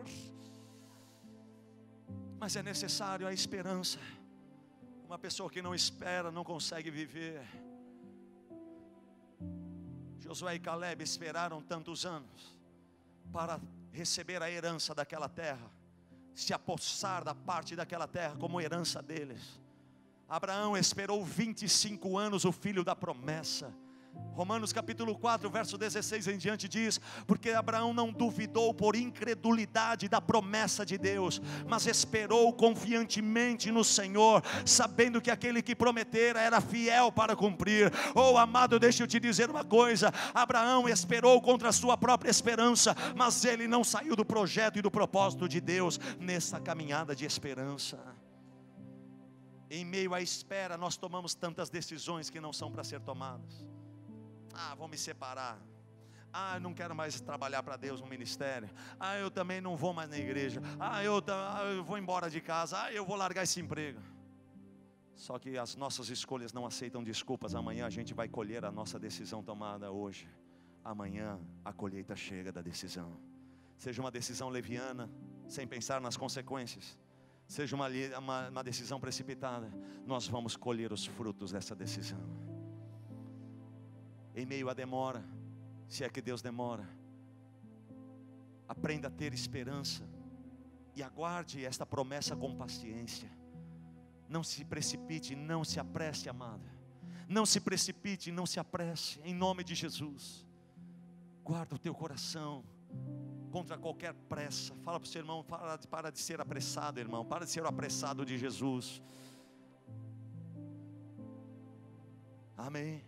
Mas é necessário a esperança. Uma pessoa que não espera não consegue viver. Josué e Caleb esperaram tantos anos para receber a herança daquela terra, se apossar da parte daquela terra como herança deles. Abraão esperou 25 anos o filho da promessa. Romanos capítulo 4, verso 16 em diante diz: porque Abraão não duvidou por incredulidade da promessa de Deus, mas esperou confiantemente no Senhor, sabendo que aquele que prometera era fiel para cumprir. Amado, deixa eu te dizer uma coisa: Abraão esperou contra a sua própria esperança, mas ele não saiu do projeto e do propósito de Deus nessa caminhada de esperança. Em meio à espera, nós tomamos tantas decisões que não são para ser tomadas. Vou me separar. Eu não quero mais trabalhar para Deus no ministério. Eu também não vou mais na igreja. Eu vou embora de casa. Eu vou largar esse emprego. Só que as nossas escolhas não aceitam desculpas. Amanhã a gente vai colher a nossa decisão tomada hoje. Amanhã a colheita chega da decisão. Seja uma decisão leviana, sem pensar nas consequências, seja uma decisão precipitada, nós vamos colher os frutos dessa decisão. Em meio à demora, se é que Deus demora, aprenda a ter esperança e aguarde esta promessa com paciência. Não se precipite, não se apresse, amada. Não se precipite, não se apresse, em nome de Jesus. Guarda o teu coração contra qualquer pressa. Fala para o seu irmão: para de ser apressado, irmão. Para de ser o apressado de Jesus. Amém.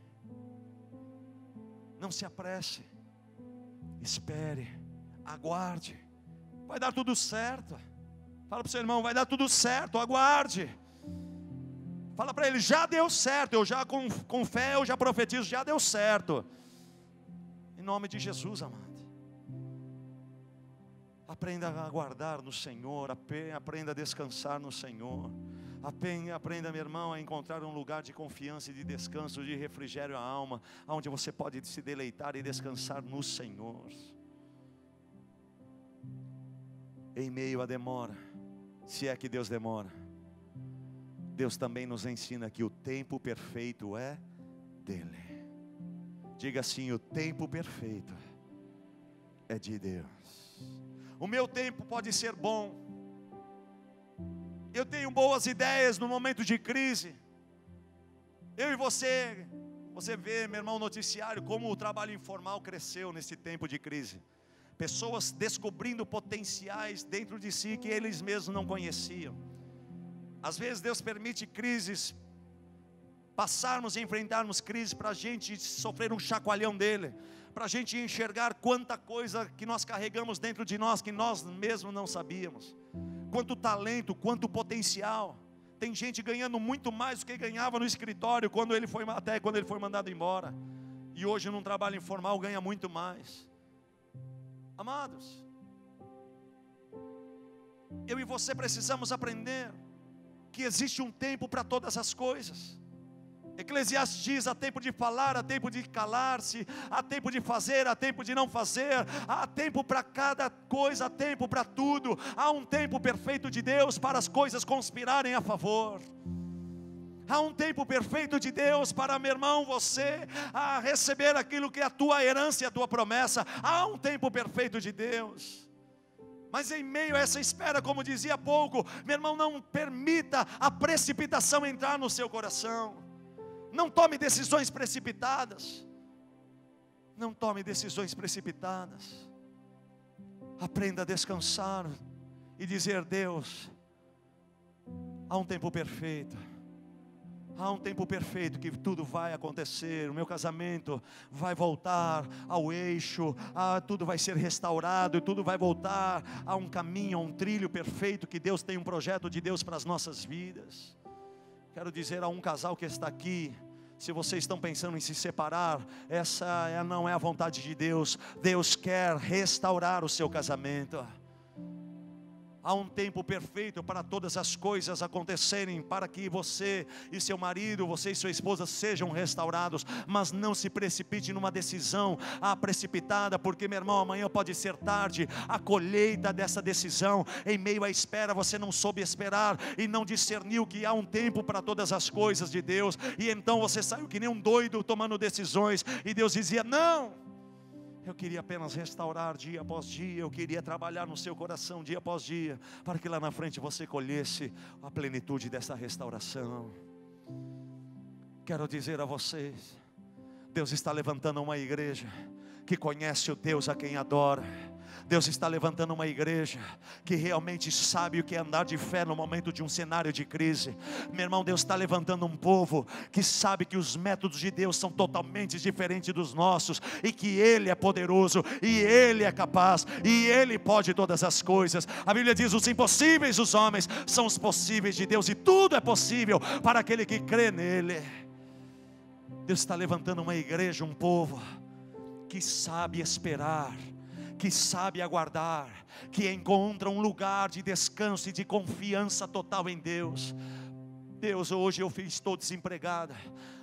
Não se apresse, espere, aguarde, vai dar tudo certo. Fala para o seu irmão: vai dar tudo certo, aguarde. Fala para ele: já deu certo. Eu já com fé, eu já profetizo, já deu certo. Em nome de Jesus, amado. Aprenda a aguardar no Senhor, aprenda a descansar no Senhor. Aprenda, meu irmão, a encontrar um lugar de confiança e de descanso, de refrigério à alma, onde você pode se deleitar e descansar no Senhor. Em meio à demora, se é que Deus demora, Deus também nos ensina que o tempo perfeito é dele. Diga assim: o tempo perfeito é de Deus. O meu tempo pode ser bom, eu tenho boas ideias no momento de crise. Eu e você vê, meu irmão, o noticiário, como o trabalho informal cresceu nesse tempo de crise. Pessoas descobrindo potenciais dentro de si que eles mesmos não conheciam. Às vezes Deus permite crises, passarmos e enfrentarmos crises para a gente sofrer um chacoalhão dele, para a gente enxergar quanta coisa que nós carregamos dentro de nós, que nós mesmos não sabíamos. Quanto talento, quanto potencial. Tem gente ganhando muito mais do que ganhava no escritório, até quando ele foi mandado embora. E hoje num trabalho informal ganha muito mais. Amados, eu e você precisamos aprender que existe um tempo para todas as coisas. Eclesiastes diz: há tempo de falar, há tempo de calar-se, há tempo de fazer, há tempo de não fazer, há tempo para cada coisa, há tempo para tudo. Há um tempo perfeito de Deus para as coisas conspirarem a favor. Há um tempo perfeito de Deus para, meu irmão, você a receber aquilo que é a tua herança e a tua promessa. Há um tempo perfeito de Deus. Mas em meio a essa espera, como dizia há pouco, meu irmão, não permita a precipitação entrar no seu coração. Não tome decisões precipitadas. Não tome decisões precipitadas. Aprenda a descansar e dizer: Deus, há um tempo perfeito. Há um tempo perfeito que tudo vai acontecer. O meu casamento vai voltar ao eixo, tudo vai ser restaurado e tudo vai voltar a um caminho, a um trilho perfeito, que Deus tem um projeto de Deus para as nossas vidas. Quero dizer a um casal que está aqui: se vocês estão pensando em se separar, essa não é a vontade de Deus. Deus quer restaurar o seu casamento. Há um tempo perfeito para todas as coisas acontecerem, para que você e seu marido, você e sua esposa sejam restaurados. Mas não se precipite numa decisão precipitada, porque, meu irmão, amanhã pode ser tarde. A colheita dessa decisão, em meio à espera, você não soube esperar e não discerniu que há um tempo para todas as coisas de Deus. E então você saiu que nem um doido tomando decisões, e Deus dizia: não, eu queria apenas restaurar dia após dia. Eu queria trabalhar no seu coração dia após dia, para que lá na frente você colhesse a plenitude dessa restauração. Quero dizer a vocês: Deus está levantando uma igreja que conhece o Deus a quem adora. Deus está levantando uma igreja que realmente sabe o que é andar de fé no momento de um cenário de crise. Meu irmão, Deus está levantando um povo que sabe que os métodos de Deus são totalmente diferentes dos nossos, e que Ele é poderoso, e Ele é capaz, e Ele pode todas as coisas. A Bíblia diz: os impossíveis dos homens são os possíveis de Deus, e tudo é possível para aquele que crê nele. Deus está levantando uma igreja, um povo que sabe esperar, que sabe aguardar, que encontra um lugar de descanso e de confiança total em Deus. Deus, hoje eu estou desempregada,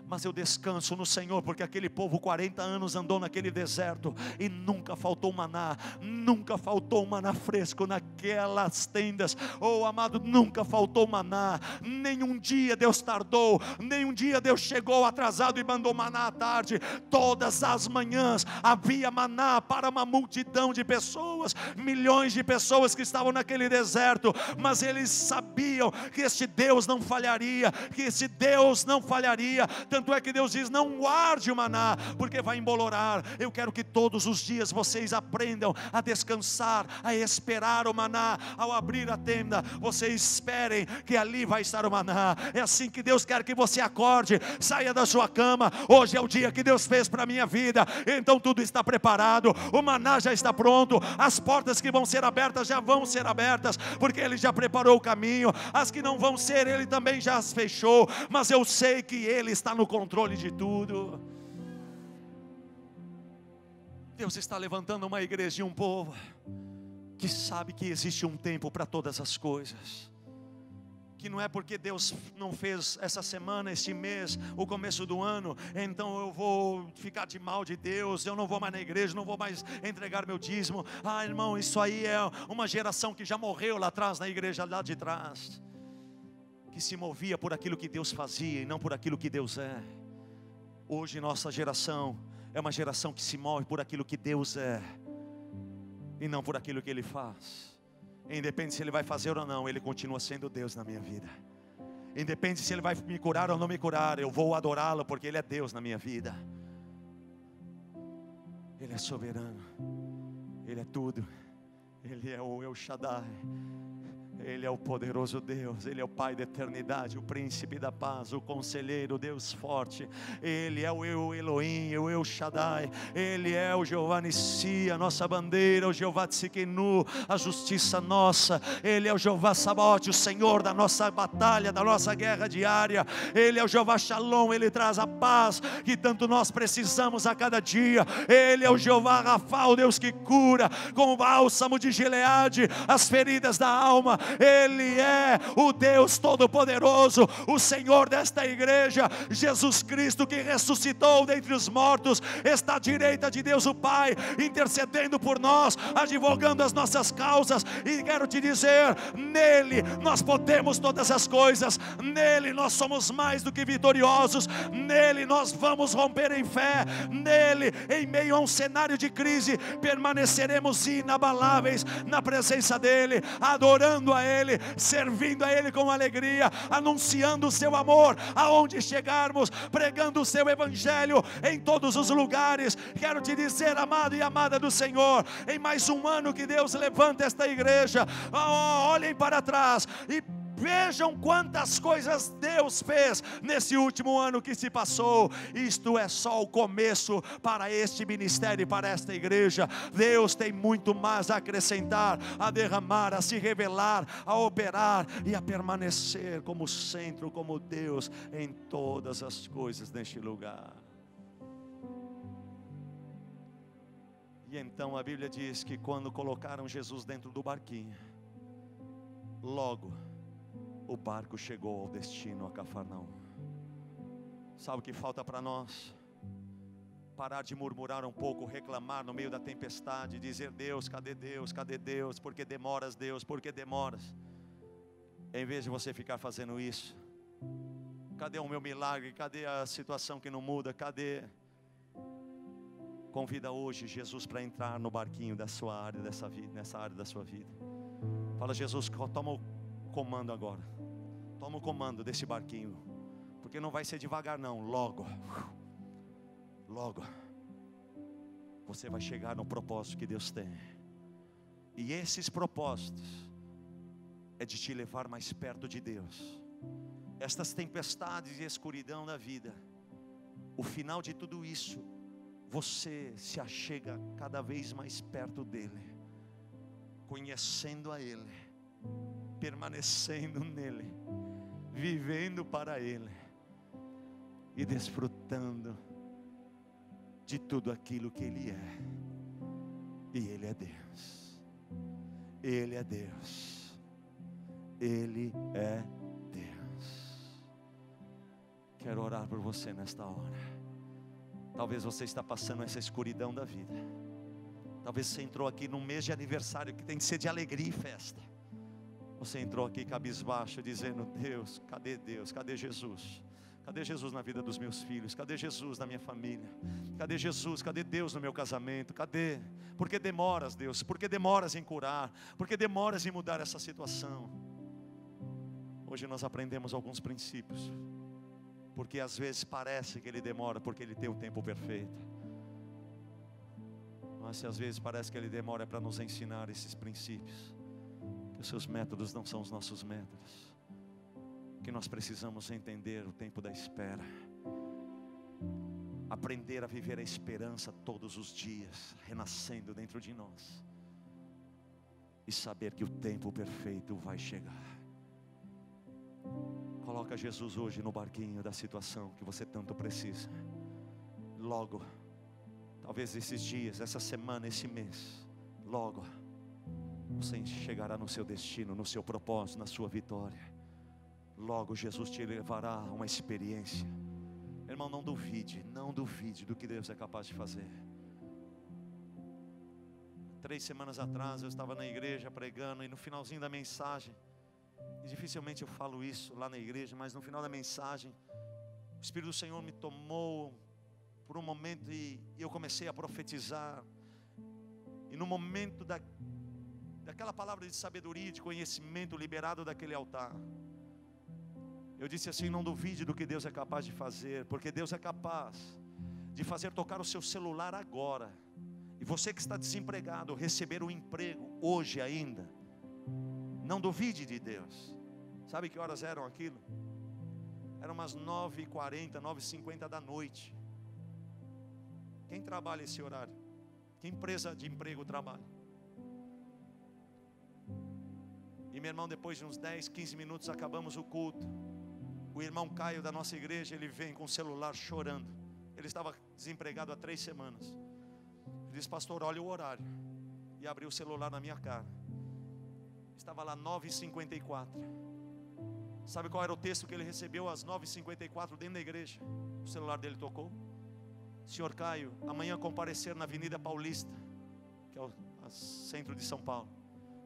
mas eu descanso no Senhor, porque aquele povo 40 anos andou naquele deserto e nunca faltou maná, nunca faltou maná fresco naquelas tendas. Oh amado, nunca faltou maná. Nenhum dia Deus tardou, nenhum dia Deus chegou atrasado e mandou maná à tarde. Todas as manhãs havia maná para uma multidão de pessoas, milhões de pessoas que estavam naquele deserto. Mas eles sabiam que este Deus não falharia, que esse Deus não falharia. Tanto é que Deus diz: não guarde o maná, porque vai embolorar. Eu quero que todos os dias vocês aprendam a descansar, a esperar o maná. Ao abrir a tenda, vocês esperem que ali vai estar o maná. É assim que Deus quer que você acorde, saia da sua cama. Hoje é o dia que Deus fez para a minha vida, então tudo está preparado, o maná já está pronto, as portas que vão ser abertas já vão ser abertas, porque Ele já preparou o caminho. As que não vão ser, Ele também já as fechou, mas eu sei que Ele está no controle de tudo. Deus está levantando uma igreja e um povo que sabe que existe um tempo para todas as coisas, que não é porque Deus não fez essa semana, este mês, o começo do ano, então eu vou ficar de mal de Deus, eu não vou mais na igreja, não vou mais entregar meu dízimo. Irmão, isso aí é uma geração que já morreu lá atrás, na igreja lá de trás, que se movia por aquilo que Deus fazia e não por aquilo que Deus é. Hoje nossa geração é uma geração que se move por aquilo que Deus é e não por aquilo que Ele faz. Independe se Ele vai fazer ou não, Ele continua sendo Deus na minha vida. Independe se Ele vai me curar ou não me curar, eu vou adorá-lo porque Ele é Deus na minha vida. Ele é soberano, Ele é tudo, Ele é o El Shaddai, Ele é o poderoso Deus, Ele é o Pai da eternidade, o príncipe da paz, o conselheiro, o Deus forte. Ele é o Elohim, o El Shaddai. Ele é o Jeová Nissi, a nossa bandeira, o Jeová Tsidkenu, a justiça nossa. Ele é o Jeová Sabaoth, o Senhor da nossa batalha, da nossa guerra diária. Ele é o Jeová Shalom, Ele traz a paz que tanto nós precisamos a cada dia. Ele é o Jeová Rafa, o Deus que cura com o bálsamo de Gileade as feridas da alma. Ele é o Deus Todo-Poderoso, o Senhor desta igreja, Jesus Cristo, que ressuscitou dentre os mortos, está à direita de Deus o Pai, intercedendo por nós, advogando as nossas causas. E quero te dizer, nele nós podemos todas as coisas, nele nós somos mais do que vitoriosos, nele nós vamos romper em fé, nele, em meio a um cenário de crise, permaneceremos inabaláveis na presença dele, adorando a Ele, servindo a Ele com alegria, anunciando o seu amor aonde chegarmos, pregando o seu evangelho em todos os lugares. Quero te dizer, amado e amada do Senhor, em mais um ano que Deus levanta esta igreja, olhem para trás e vejam quantas coisas Deus fez nesse último ano que se passou. Isto é só o começo para este ministério e para esta igreja. Deus tem muito mais a acrescentar, a derramar, a se revelar, a operar e a permanecer como centro, como Deus em todas as coisas neste lugar. E então a Bíblia diz que quando colocaram Jesus dentro do barquinho, logo o barco chegou ao destino, a Cafarnaum. Sabe o que falta para nós? Parar de murmurar um pouco, reclamar no meio da tempestade, dizer: Deus, cadê Deus? Cadê Deus? Por que demoras, Deus? Por que demoras? Em vez de você ficar fazendo isso, cadê o meu milagre? Cadê a situação que não muda? Cadê? Convida hoje Jesus para entrar no barquinho da sua área, dessa vida, nessa área da sua vida. Fala: Jesus, toma o comando agora. Toma o comando desse barquinho, porque não vai ser devagar não. Logo você vai chegar no propósito que Deus tem. E esses propósitos é de te levar mais perto de Deus. Estas tempestades e escuridão da vida, o final de tudo isso, você se achega cada vez mais perto dele, conhecendo a Ele, permanecendo nele, vivendo para Ele e desfrutando de tudo aquilo que Ele é. E Ele é Deus. Ele é Deus. Ele é Deus. Quero orar por você nesta hora. Talvez você está passando essa escuridão da vida. Talvez você entrou aqui num mês de aniversário que tem que ser de alegria e festa. Você entrou aqui cabisbaixo, dizendo: Deus, cadê Deus? Cadê Jesus? Cadê Jesus na vida dos meus filhos? Cadê Jesus na minha família? Cadê Jesus? Cadê Deus no meu casamento? Cadê? Por que demoras, Deus? Por que demoras em curar? Por que demoras em mudar essa situação? Hoje nós aprendemos alguns princípios, porque às vezes parece que Ele demora, porque Ele tem o tempo perfeito. Mas se às vezes parece que Ele demora, é para nos ensinar esses princípios, que os seus métodos não são os nossos métodos, que nós precisamos entender o tempo da espera, aprender a viver a esperança todos os dias, renascendo dentro de nós, e saber que o tempo perfeito vai chegar. Coloca Jesus hoje no barquinho da situação que você tanto precisa. Logo, talvez esses dias, essa semana, esse mês, logo você chegará no seu destino, no seu propósito, na sua vitória. Logo Jesus te levará a uma experiência. Irmão, não duvide do que Deus é capaz de fazer. 3 semanas atrás eu estava na igreja pregando, e no finalzinho da mensagem, e dificilmente eu falo isso lá na igreja, mas no final da mensagem, o Espírito do Senhor me tomou por um momento e eu comecei a profetizar. E no momento daquela palavra de sabedoria, de conhecimento liberado daquele altar, eu disse assim: não duvide do que Deus é capaz de fazer, porque Deus é capaz de fazer tocar o seu celular agora, e você que está desempregado, receber um emprego hoje ainda. Não duvide de Deus. Sabe que horas eram aquilo? Eram umas 9h40, 9h50 da noite. Quem trabalha esse horário? Que empresa de emprego trabalha? E meu irmão, depois de uns 10, 15 minutos acabamos o culto. O irmão Caio da nossa igreja, ele vem com o celular chorando. Ele estava desempregado há 3 semanas. Ele disse: pastor, olha o horário. E abriu o celular na minha cara. Estava lá 9h54. Sabe qual era o texto que ele recebeu às 9h54 dentro da igreja? O celular dele tocou: senhor Caio, amanhã comparecer na Avenida Paulista, que é o centro de São Paulo.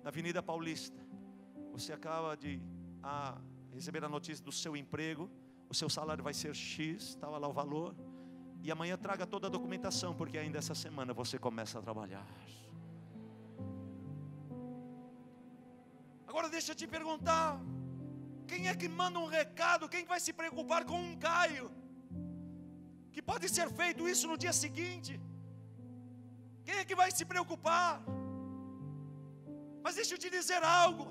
Na Avenida Paulista, você acaba de receber a notícia do seu emprego. O seu salário vai ser X, estava lá o valor. E amanhã traga toda a documentação, porque ainda essa semana você começa a trabalhar. Agora deixa eu te perguntar: quem é que manda um recado? Quem vai se preocupar com um Caio? Que pode ser feito isso no dia seguinte. Quem é que vai se preocupar? Mas deixa eu te dizer algo: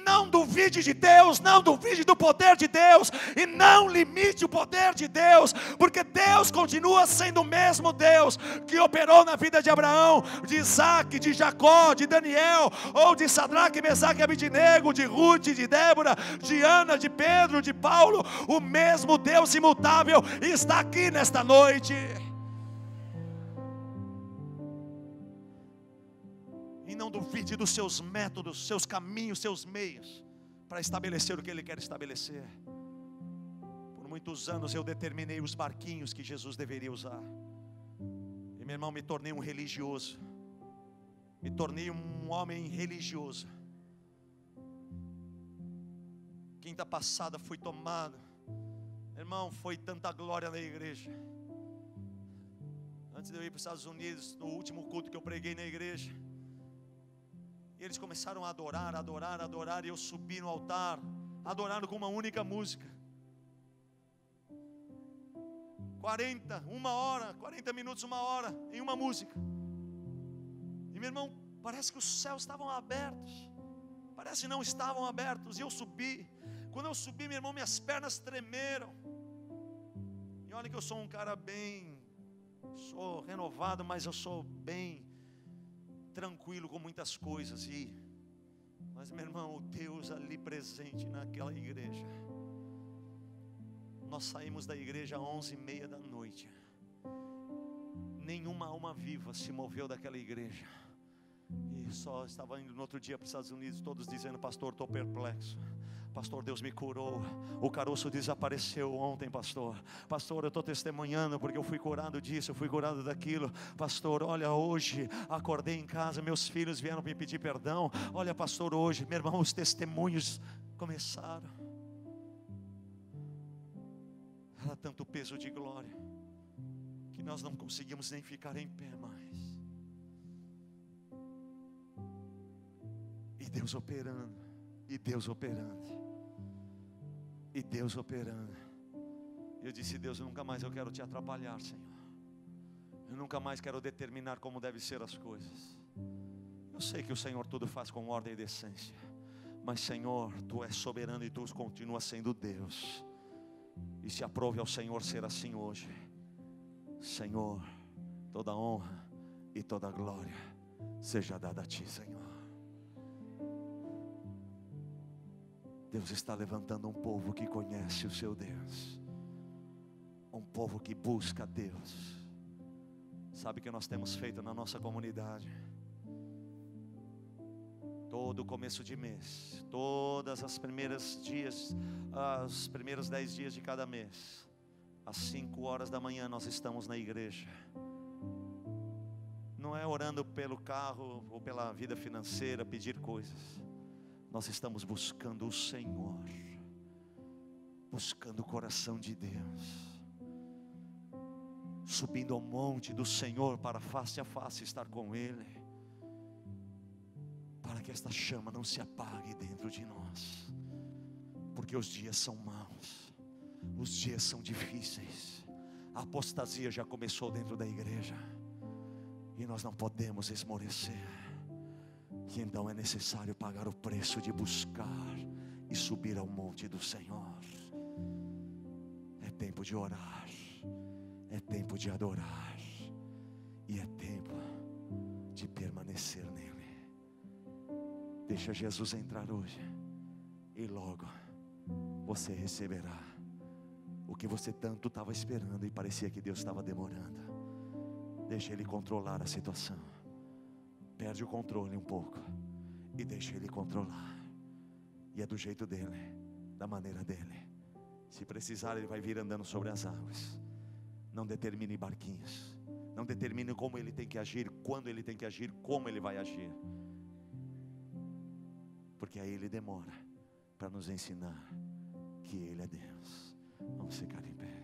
não duvide de Deus, não duvide do poder de Deus, e não limite o poder de Deus, porque Deus continua sendo o mesmo Deus que operou na vida de Abraão, de Isaac, de Jacó, de Daniel, ou de Sadraque, Mesaque e Abednego, de Ruth, de Débora, de Ana, de Pedro, de Paulo. O mesmo Deus imutável está aqui nesta noite. E não duvide dos seus métodos, seus caminhos, seus meios para estabelecer o que Ele quer estabelecer. Por muitos anos eu determinei os barquinhos que Jesus deveria usar. E meu irmão, me tornei um religioso. Me tornei um homem religioso. Quinta passada fui tomado. Meu irmão, foi tanta glória na igreja. Antes de eu ir para os Estados Unidos, no último culto que eu preguei na igreja, e eles começaram a adorar, adorar, adorar, e eu subi no altar, adorando com uma única música. 40 minutos, 1 hora, em uma música. E meu irmão, parece que os céus estavam abertos. Parece não estavam abertos. E eu subi. Quando eu subi, meu irmão, minhas pernas tremeram. E olha que eu sou um cara sou renovado, mas eu sou bem tranquilo com muitas coisas. Mas meu irmão, o Deus ali presente naquela igreja. Nós saímos da igreja às 11h30 da noite. Nenhuma alma viva se moveu daquela igreja. E só estava indo no outro dia para os Estados Unidos, todos dizendo: pastor, estou perplexo. Pastor, Deus me curou. O caroço desapareceu ontem, pastor. Pastor, eu estou testemunhando porque eu fui curado disso, eu fui curado daquilo. Pastor, olha, hoje acordei em casa, meus filhos vieram me pedir perdão. Olha, pastor, hoje, meu irmão, os testemunhos começaram. Era tanto peso de glória que nós não conseguimos nem ficar em pé mais. E Deus operando, e Deus operando, e Deus operando. Eu disse: Deus, nunca mais eu quero te atrapalhar, Senhor. Eu nunca mais quero determinar como devem ser as coisas. Eu sei que o Senhor tudo faz com ordem e decência, mas Senhor, Tu és soberano e Tu continua sendo Deus. E se aprove ao Senhor ser assim hoje. Senhor, toda honra e toda glória seja dada a Ti, Senhor. Deus está levantando um povo que conhece o seu Deus, um povo que busca Deus. Sabe o que nós temos feito na nossa comunidade? Todo começo de mês, todas as primeiros 10 dias de cada mês, às 5 horas da manhã nós estamos na igreja. Não é orando pelo carro ou pela vida financeira, pedir coisas. Nós estamos buscando o Senhor, buscando o coração de Deus, subindo ao monte do Senhor para face a face estar com Ele, para que esta chama não se apague dentro de nós, porque os dias são maus, os dias são difíceis, a apostasia já começou dentro da igreja, e nós não podemos esmorecer, e então é necessário pagar o preço de buscar e subir ao monte do Senhor. É tempo de orar, é tempo de adorar, e é tempo de permanecer nele. Deixa Jesus entrar hoje, e logo você receberá o que você tanto estava esperando e parecia que Deus estava demorando. Deixa Ele controlar a situação. Perde o controle um pouco e deixa Ele controlar. E é do jeito dele, da maneira dele. Se precisar, Ele vai vir andando sobre as águas. Não determine barquinhos, não determine como Ele tem que agir, quando Ele tem que agir, como Ele vai agir, porque aí Ele demora para nos ensinar que Ele é Deus. Vamos ficar em pé.